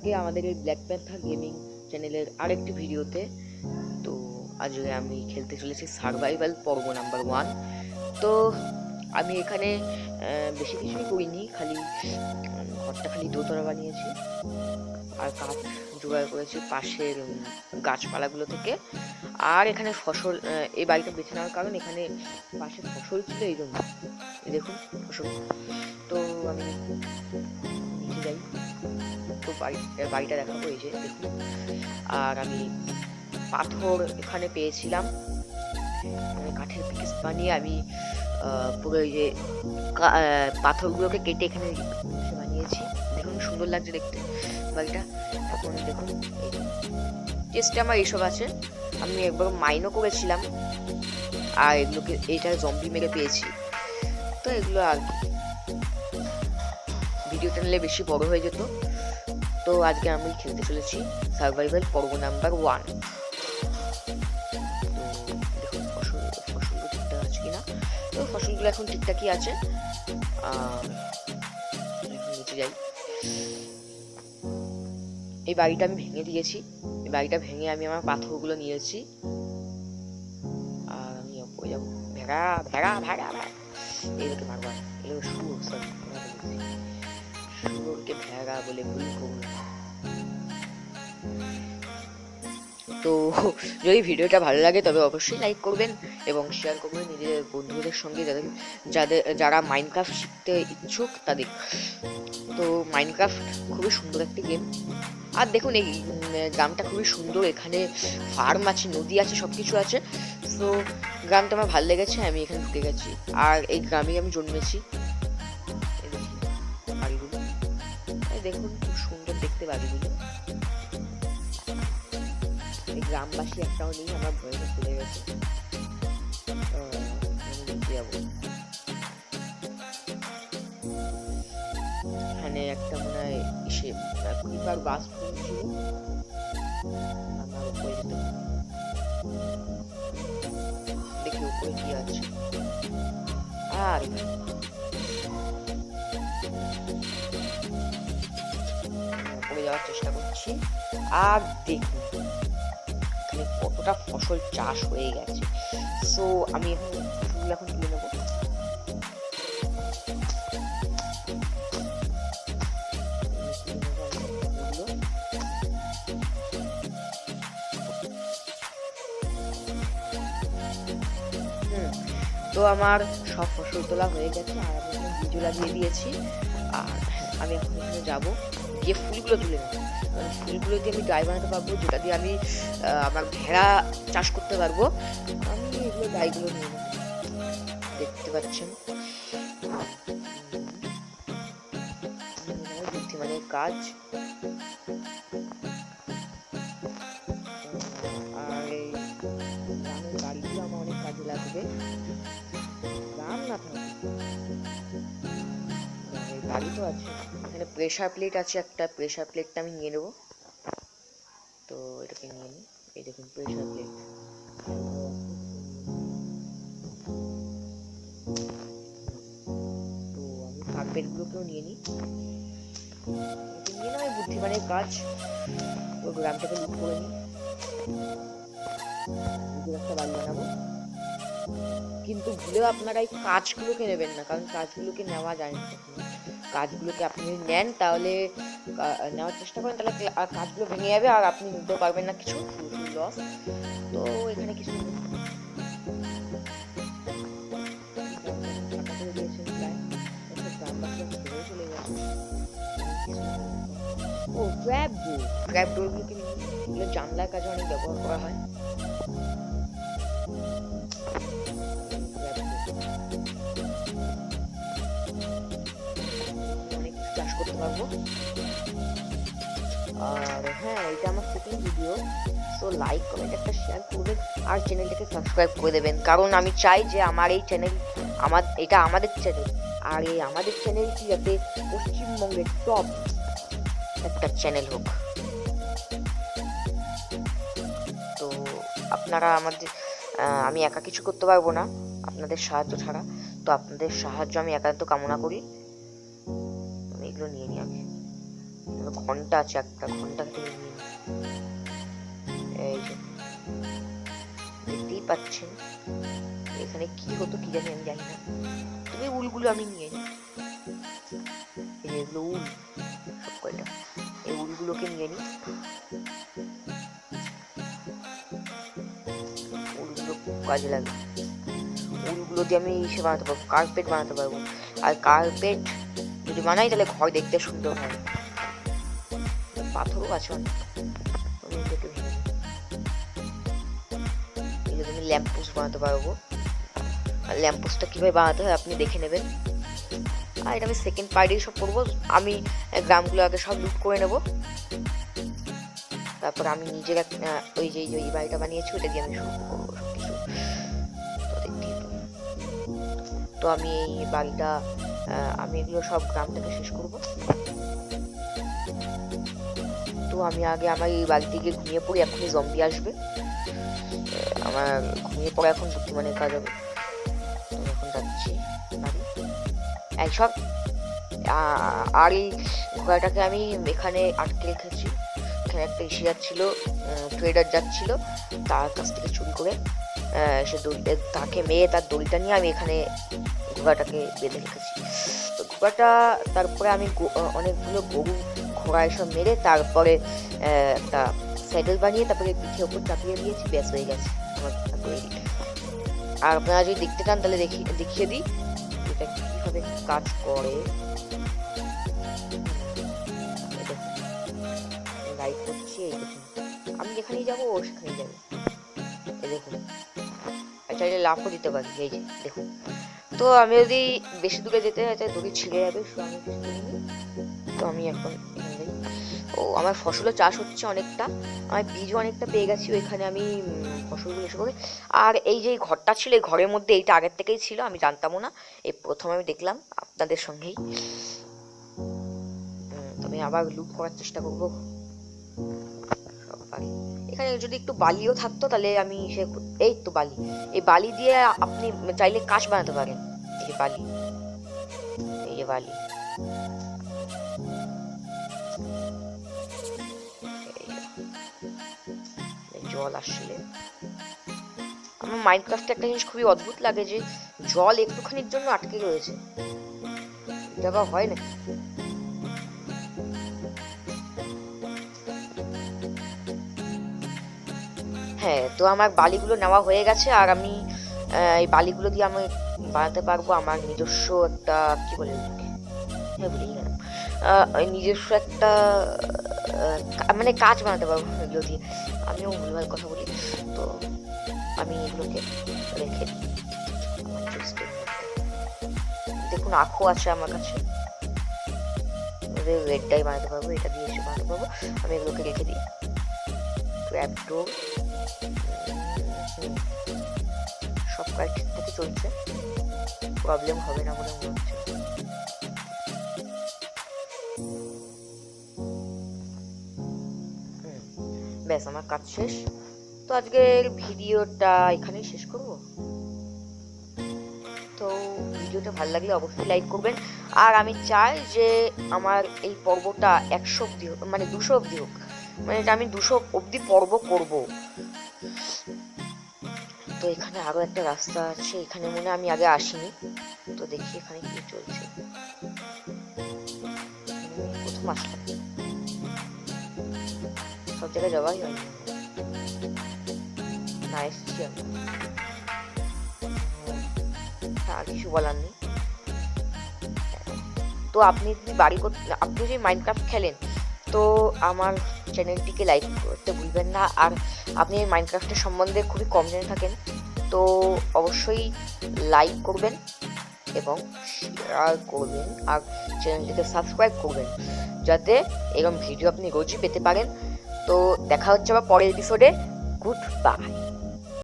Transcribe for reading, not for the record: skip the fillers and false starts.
আজকে আমাদের এই ব্ল্যাক প্যান্থার গেমিং চ্যানেলের আরেকটি ভিডিওতে। তো আজকে আমি খেলতে চলেছি সার্ভাইভাল পর্ব নাম্বার 1। তো আমি এখানে বেশি কিছুই করিনি, খালি ঘরটা খালি দোতলা বানিয়েছি আর কাঠ জোগাড় করেছি পাশের গাছপালাগুলো থেকে। আর এখানে ফসল, এই বাড়িটা বেছে নেওয়ার কারণ এখানে পাশে ফসল ছিল, এই জন্য দেখুন ফসল। তো আমি নিচে যাই, তো বাড়িটা দেখাবো, এই যে দেখুন। আর আমি পাথর এখানে পেয়েছিলাম, মানে কাঠের পিকেস বানিয়ে আমি পুরো এই যে পাথরগুলোকে কেটে এখানে বানিয়েছি। দেখুন সুন্দর লাগছে দেখতে বাড়িটা। এখন দেখুন চেষ্টা আমার এইসব আছে, আমি একবার মাইনও করেছিলাম আর এগুলোকে এইটা জম্বি মেরে পেয়েছি। তো এগুলো আর ভিডিওটা নিলে বেশি বড় হয়ে যেত। তো আজকে আমি খেলতে চলেছি সার্ভাইভাল পর্ব নাম্বার 1। তো দেখুন ফসলগুলো ঠিকঠাক আছে কিনা। তো ফসলগুলো এখন ঠিকঠাকই আছে। নিচে যাই, এই বাড়িটা আমি ভেঙে দিয়েছি। এই বাড়িটা ভেঙে আমি আমার পাথরগুলো নিয়েছি। আর আমি ওপরে যাবো। ভেড়া ভেড়া ভেড়া ভেড়া এগুলোকে মারবো, এগুলো শুয়োর, সরি শুয়োরকে ভেড়া বলে ভুল করবো না। তো যদি ভিডিওটা ভালো লাগে তবে অবশ্যই লাইক করবেন এবং শেয়ার করবেন নিজেদের বন্ধুদের সঙ্গে, যারা মাইনক্রাফট শিখতে ইচ্ছুক তাদের। তো মাইনক্রাফট খুবই সুন্দর একটি গেম। আর দেখুন এই গ্রামটা খুবই সুন্দর, এখানে ফার্ম আছে, নদী আছে, সব কিছু আছে। তো গ্রামটা আমার ভালো লেগেছে, আমি এখানে ঢুকে গেছি। আর এই গ্রামেই আমি জন্মেছি। বাড়িগুলো দেখুন খুব সুন্দর দেখতে বাড়িগুলো। এই গ্রামবাসী একটাও নেই, আমার ভয়টা চলে গেছে। এখানে একটা মনে হয় এসে ক্রিপার বাস ছিল, আমার উপরে যেতে দেখি উপরে কি আছে। আর উপরে যাওয়ার চেষ্টা করছি। আর দেখুন এখানে কতটা ফসল চাষ হয়ে গেছে। সো আমি এখন তুলে নেবো। তো আমার সব ফসল তোলা হয়ে গেছে আর আমি এখানে বীজও লাগিয়ে দিয়েছি। আর আমি এখন এখানে যাবো, গিয়ে ফুলগুলো তুলে নেবো। ফুলগুলো দিয়ে আমি ডাই বানাতে পারবো, যেটা দিয়ে আমি আমার ভেড়া চাষ করতে পারবো। আমি এগুলো ডাইগুলো নিয়ে নেবো, দেখতে পাচ্ছেন। বুদ্ধিমানের কাজ। আর এই গ্রামের বাড়িগুলো আমার অনেক কাজে লাগবে। গ্রাম না থাকে বাড়ি তো আছে। এখানে প্রেসার প্লেট আছে, একটা প্রেসার প্লেটটা আমি নিয়ে নেবো। তো এটাকে নিয়ে নিই, এই দেখুন প্রেসার প্লেট। তো আমি কার্পেটগুলোকেও নিয়ে নিই, নিয়ে নেওয়াই বুদ্ধিমানের কাজ। তো গ্রামটাকে লুট করে নিই, একটা বাড়ি বানাবো। কিন্তু ভুলেও আপনারা এই কাজগুলোকে নেবেন না, কারণ কাজগুলোকে নেওয়া যায় না। কাজগুলোকে আপনি যদি নেন তাহলে নেওয়ার চেষ্টা করেন, তাহলে কাজগুলো ভেঙে যাবে আর আপনি নিতে পারবেন না কিছু, লস। তো এখানে কিছু ও ট্র্যাপ ডোরগুলোকে এগুলো জানলার কাজে অনেক ব্যবহার করা হয়। অনেক চাষ করতে পারবো। আর হ্যাঁ, এটা আমার second video. So like comment একটা শেয়ার করবেন আর চ্যানেলটাকে সাবস্ক্রাইব করে দেবেন, কারণ আমি চাই যে আমার এই চ্যানেল, এটা আমাদের চ্যানেল, আর এই আমাদের চ্যানেলটি যাতে পশ্চিমবঙ্গের টপ একটা চ্যানেল হোক। তো আপনারা আমি একা কিছু করতে পারবো না আপনাদের সাহায্য ছাড়া। তো আপনাদের সাহায্য আমি একান্ত কামনা করি। আমি এগুলো নিয়ে নিই আগে। ঘন্টা আছে, একটা ঘন্টা থেকে এই যে দেখতেই পাচ্ছেন এখানে কি হতো কি জানি, আমি জানি না। তুমি উলগুলো আমি নিয়ে নিই, এগুলো উল সব কয়টা, এই উলগুলোকে নিয়ে নিই। উলগুলো কাজে লাগে, উলগুলো দিয়ে আমি ইসে বানাতে পারবো, কার্পেট বানাতে পারবো। আর কার্পেট যদি বানাই তাহলে ঘর দেখতে সুন্দর হয়। পাথরও আছে অনেক, আমি ল্যাম্প পোস্ট বানাতে পারবো। আর ল্যাম্প পোস্টটা কিভাবে বানাতে হয় আপনি দেখে নেবেন। আর এটা আমি সেকেন্ড পার্টেই সব করবো। আমি গ্রামগুলো আগে সব লুট করে নেব, তারপর আমি নিজের ওই যে ওই বাড়িটা বানিয়েছি ওটা দিয়ে আমি শুরু করবো সবকিছু। তো আমি এই বাড়িটা আমি এগুলো সব গ্রাম থেকে শেষ করব। তো আমি আগে আমার এই বাড়ি থেকে ঘুমিয়ে পড়ি, এখনই জম্বি আসবে। আমার ঘুমিয়ে পড়ে এখন বুদ্ধিমানের কাজ হবে। এখন যাচ্ছি বাড়ি সব। আর এই ঘোড়াটাকে আমি এখানে আটকে রেখেছি। এখানে একটা ইসে যাচ্ছিল, ট্রেডার যাচ্ছিল, তার কাছ থেকে চুরি করে সে তাকে মেরে তার দড়িটা নিয়ে আমি এখানে ঘোড়াটাকে বেঁধে রেখেছি। তো ঘোড়াটা তারপরে আমি অনেকগুলো গরু ঘোড়া এসব মেরে তারপরে একটা স্যাডেল বানিয়ে তারপরে পিঠে ওপর চাপিয়ে দিয়েছি, ব্যাস হয়ে গেছে আমার ঘোড়া তৈরি। আর আপনারা যদি দেখতে চান তাহলে দেখিয়ে দিই এটা কিভাবে কাজ করে। লাইক করছি, এই দেখুন আমি যেখানেই যাবো ও সেখানেই যাবে। এই দেখুন চাইলে লাফও দিতে পারি, এই যে দেখুন। তো আমি যদি বেশি দূরে যেতে হয় তাহলে দড়ি ছিঁড়ে যাবে, তো আমি এখন ও আমার ফসলও চাষ হচ্ছে অনেকটা, আমি বীজও অনেকটা পেয়ে গেছি, ওইখানে আমি ফসলগুলো এসে করি। আর এই যে ঘরটা ছিল এই ঘরের মধ্যে এইটা আগের থেকেই ছিল, আমি জানতামও না, এই প্রথম আমি দেখলাম আপনাদের সঙ্গেই। তবে আবার লুট করার চেষ্টা করবো। এখানে যদি একটু বালিও থাকতো তাহলে আমি এই তো বালি, এই বালি দিয়ে আপনি চাইলে কাঠ বানাতে পারেন। এই যে বালি, এই যে বালি, জল আসলে আমার মাইনক্রাফটে একটা জিনিস খুবই অদ্ভুত লাগে যে জল একটুখানির জন্য আটকে রয়েছে, এটা বা হয় না। হ্যাঁ, তো আমার বালিগুলো নেওয়া হয়ে গেছে, আর আমি এই বালিগুলো দিয়ে আমি বানাতে পারবো আমার নিজস্ব একটা কি বলে, হ্যাঁ ভুলেই গেলাম, নিজস্ব একটা মানে কাজ বানাতে পারবো এগুলো দিয়ে। আমিও ভুলভাল কথা বলি, তো আমি এগুলোকে রেখে দেখুন আখও আছে আমার কাছে, রেডটাই বানাতে পারবো, এটা দিয়ে এসে বানাতে পারবো। আমি এগুলোকে রেখে দিই। ট্র্যাপডোর সব কাজ ঠিকঠাকই চলছে, প্রবলেম হবে না বলে মনে হচ্ছে। ব্যাস আমার কাজ শেষ। তো আজকের ভিডিওটা এখানেই শেষ করব। তো ভিডিওটা ভালো লাগলে অবশ্যই লাইক করবেন, আর আমি চাই যে আমার এই পর্বটা 100 অব্দি হোক, মানে 200 অব্দি হোক, মানে আমি 200 অব্দি পর্ব করব। তো এখানে আরো একটা রাস্তা আছে, এখানে মনে আমি আগে আসিনি, তো দেখি এখানে কি চলছে। প্রথম আসলাম, সব জায়গায় যাওয়াই হয়নি না, এসছি আমি। আর কিছু বলার নেই। তো আপনি যদি আপনি যদি মাইনক্রাফট খেলেন তো আমার চ্যানেলটিকে লাইক করতে ভুলবেন না। আর আপনি মাইনক্রাফটের সম্বন্ধে খুবই কম জেনে থাকেন তো অবশ্যই লাইক করবেন এবং শেয়ার করবেন, আর চ্যানেলটিকে সাবস্ক্রাইব করবেন যাতে এরকম ভিডিও আপনি রোজই পেতে পারেন। তো দেখা হচ্ছে আবার পরের এপিসোডে। Good bye.